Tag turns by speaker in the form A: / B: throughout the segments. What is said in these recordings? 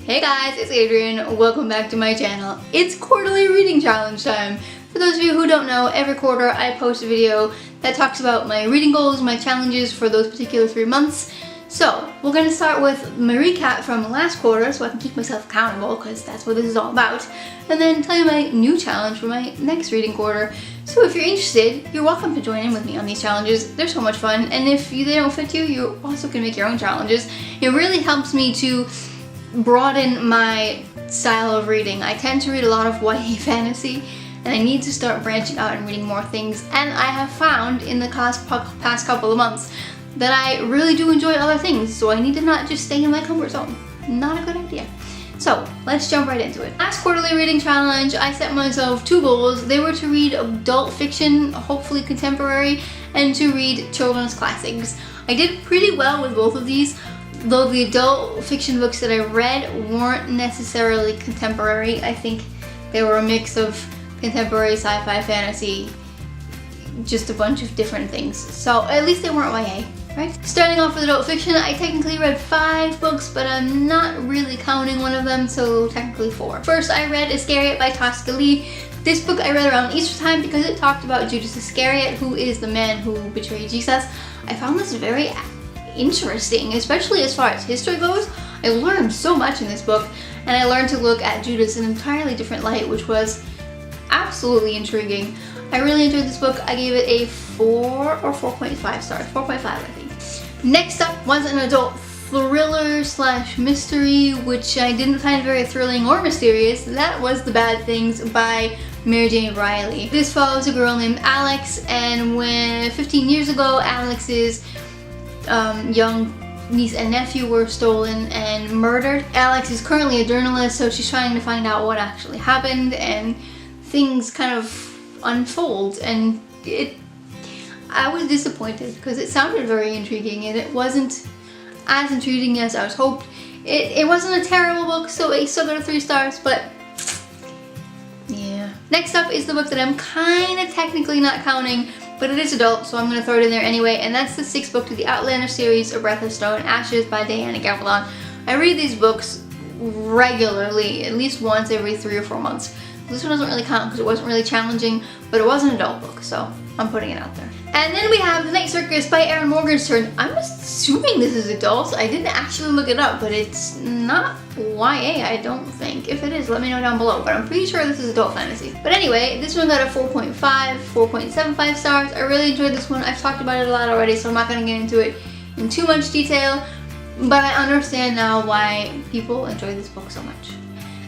A: Hey guys, it's Adrian. Welcome back to my channel. It's quarterly reading challenge time. For those of you who don't know, every quarter I post a video that talks about my reading goals, my challenges for those particular 3 months. So we're going to start with my recap from last quarter so I can keep myself accountable because that's what this is all about. And then tell you my new challenge for my next reading quarter. So if you're interested, you're welcome to join in with me on these challenges. They're so much fun. And if they don't fit you, you also can make your own challenges. It really helps me to broaden my style of reading. I tend to read a lot of YA fantasy and I need to start branching out and reading more things, and I have found in the past couple of months that I really do enjoy other things, so I need to not just stay in my comfort zone. Not a good idea. So let's jump right into it. Last quarterly reading challenge, I set myself 2 goals. They were to read adult fiction, hopefully contemporary, and to read children's classics. I did pretty well with both of these, though the adult fiction books that I read weren't necessarily contemporary. I think they were a mix of contemporary, sci-fi, fantasy, just a bunch of different things. So at least they weren't YA, right? Starting off with adult fiction, I technically read 5 books, but I'm not really counting one of them, so technically 4. First, I read Iscariot by Tosca Lee. This book I read around Easter time because it talked about Judas Iscariot, who is the man who betrayed Jesus. I found this very interesting, especially as far as history goes. I learned so much in this book, and I learned to look at Judas in an entirely different light, which was absolutely intriguing. I really enjoyed this book. I gave it a 4 or 4.5 stars. 4.5, I think. Next up was an adult thriller / mystery, which I didn't find very thrilling or mysterious. That was The Bad Things by Mary Jane Riley. This follows a girl named Alex, and when 15 years ago, Alex's young niece and nephew were stolen and murdered. Alex is currently a journalist, so she's trying to find out what actually happened, and things kind of unfold, and I was disappointed because it sounded very intriguing and it wasn't as intriguing as I was hoped. It wasn't a terrible book, so I still got a 3 stars, but yeah. Next up is the book that I'm kind of technically not counting, but it is adult, so I'm going to throw it in there anyway, and that's the 6th book to the Outlander series, A Breath of Snow and Ashes by Diana Gabaldon. I read these books regularly, at least once every 3 or 4 months. This one doesn't really count because it wasn't really challenging, but it was an adult book, so I'm putting it out there. And then we have The Night Circus by Erin Morgenstern. I'm assuming this is adult. I didn't actually look it up, but it's not YA, I don't think. If it is, let me know down below, but I'm pretty sure this is adult fantasy. But anyway, this one got a 4.5, 4.75 stars. I really enjoyed this one. I've talked about it a lot already, so I'm not going to get into it in too much detail, but I understand now why people enjoy this book so much.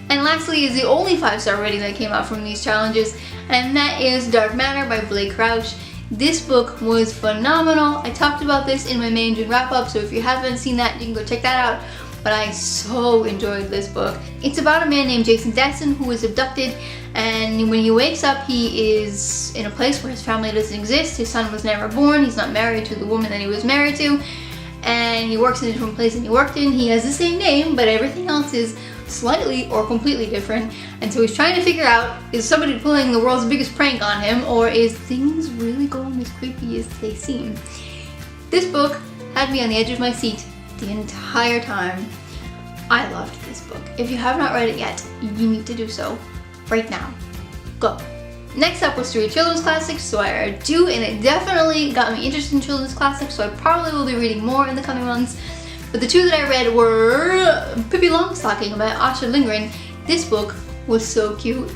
A: And lastly is the only 5-star rating that came out from these challenges, and that is Dark Matter by Blake Crouch. This book was phenomenal. I talked about this in my May and June wrap-up, so if you haven't seen that, you can go check that out. But I so enjoyed this book. It's about a man named Jason Destin who is abducted, and when he wakes up, he is in a place where his family doesn't exist. His son was never born. He's not married to the woman that he was married to, and he works in a different place than he worked in. He has the same name, but everything else is slightly or completely different, and so he's trying to figure out, is somebody pulling the world's biggest prank on him, or is things really going as creepy as they seem? This book had me on the edge of my seat the entire time. I loved this book. If you have not read it yet, you need to do so right now. Go. Next up was to read children's classics, so I do, and it definitely got me interested in children's classics, so I probably will be reading more in the coming months. But the 2 that I read were Pippi Longstocking by Astrid Lindgren. This book was so cute.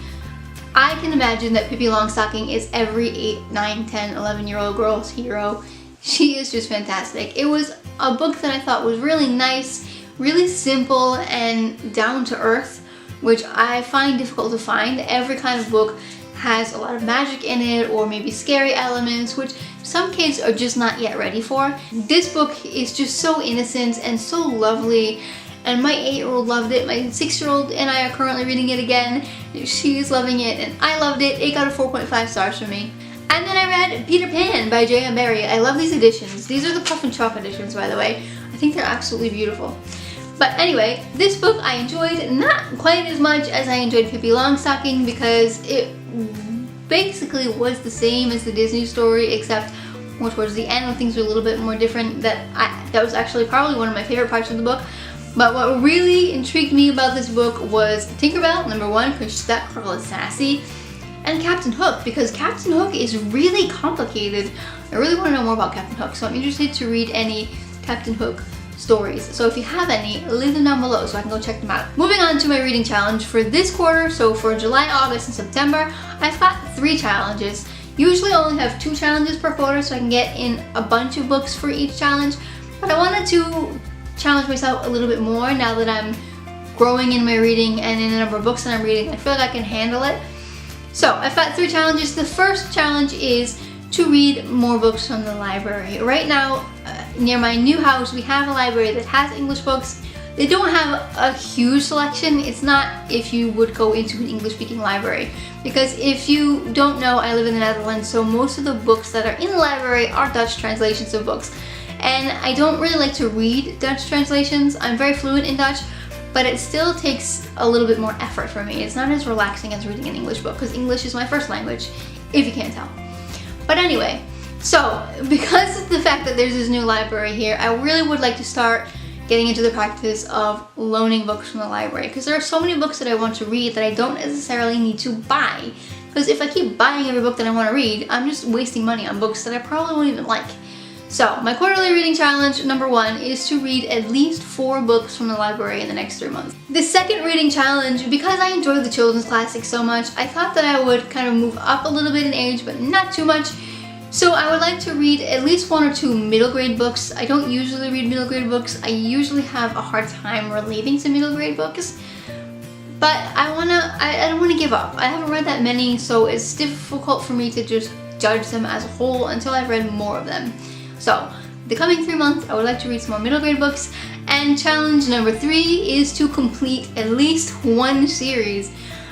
A: I can imagine that Pippi Longstocking is every 8, 9, 10, 11-year-old girl's hero. She is just fantastic. It was a book that I thought was really nice, really simple, and down to earth, which I find difficult to find. Every kind of book has a lot of magic in it, or maybe scary elements, which some kids are just not yet ready for. This book is just so innocent and so lovely, and my 8-year-old loved it. My 6-year-old and I are currently reading it again. She is loving it, and I loved it. It got a 4.5 stars from me. And then I read Peter Pan by J.M. Barrie. I love these editions. These are the Puff and Chalk editions, by the way. I think they're absolutely beautiful. But anyway, this book I enjoyed not quite as much as I enjoyed Pippi Longstocking, because it basically was the same as the Disney story, except more towards the end when things were a little bit more different. That was actually probably one of my favorite parts of the book. But what really intrigued me about this book was Tinkerbell, number 1, because that girl is sassy, and Captain Hook, because Captain Hook is really complicated. I really want to know more about Captain Hook, so I'm interested to read any Captain Hook stories. So if you have any, leave them down below so I can go check them out. Moving on to my reading challenge for this quarter, so for July, August, and September, I've got 3 challenges. Usually I only have 2 challenges per quarter so I can get in a bunch of books for each challenge, but I wanted to challenge myself a little bit more now that I'm growing in my reading and in the number of books that I'm reading. I feel like I can handle it. So I've got 3 challenges. The first challenge is to read more books from the library. Right now, near my new house, we have a library that has English books. They don't have a huge selection. It's not if you would go into an English-speaking library. Because if you don't know, I live in the Netherlands, so most of the books that are in the library are Dutch translations of books. And I don't really like to read Dutch translations. I'm very fluent in Dutch, but it still takes a little bit more effort for me. It's not as relaxing as reading an English book, because English is my first language, if you can't tell. But anyway, so because of the fact that there's this new library here, I really would like to start getting into the practice of loaning books from the library, because there are so many books that I want to read that I don't necessarily need to buy. Because if I keep buying every book that I want to read, I'm just wasting money on books that I probably won't even like. So my quarterly reading challenge number 1 is to read at least 4 books from the library in the next 3 months. The second reading challenge, because I enjoy the children's classics so much, I thought that I would kind of move up a little bit in age, but not too much. So I would like to read at least 1 or 2 middle grade books. I don't usually read middle grade books. I usually have a hard time relating to middle grade books. But I don't want to give up. I haven't read that many, so it's difficult for me to just judge them as a whole until I've read more of them. So the coming 3 months, I would like to read some more middle grade books. And challenge number 3 is to complete at least 1 series.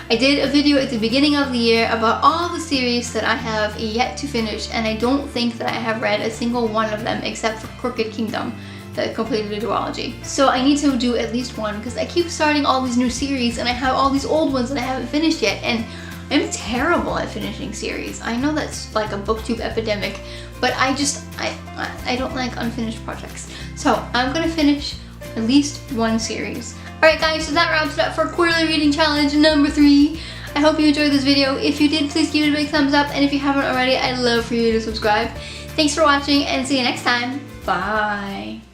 A: I did a video at the beginning of the year about all the series that I have yet to finish, and I don't think that I have read a single one of them except for Crooked Kingdom, that completed a duology. So I need to do at least 1, because I keep starting all these new series and I have all these old ones that I haven't finished yet, and I'm terrible at finishing series. I know that's like a booktube epidemic, but I don't like unfinished projects. So I'm gonna finish at least 1 series. Alright guys, so that wraps it up for quarterly reading challenge number 3. I hope you enjoyed this video. If you did, please give it a big thumbs up, and if you haven't already, I'd love for you to subscribe. Thanks for watching, and see you next time. Bye.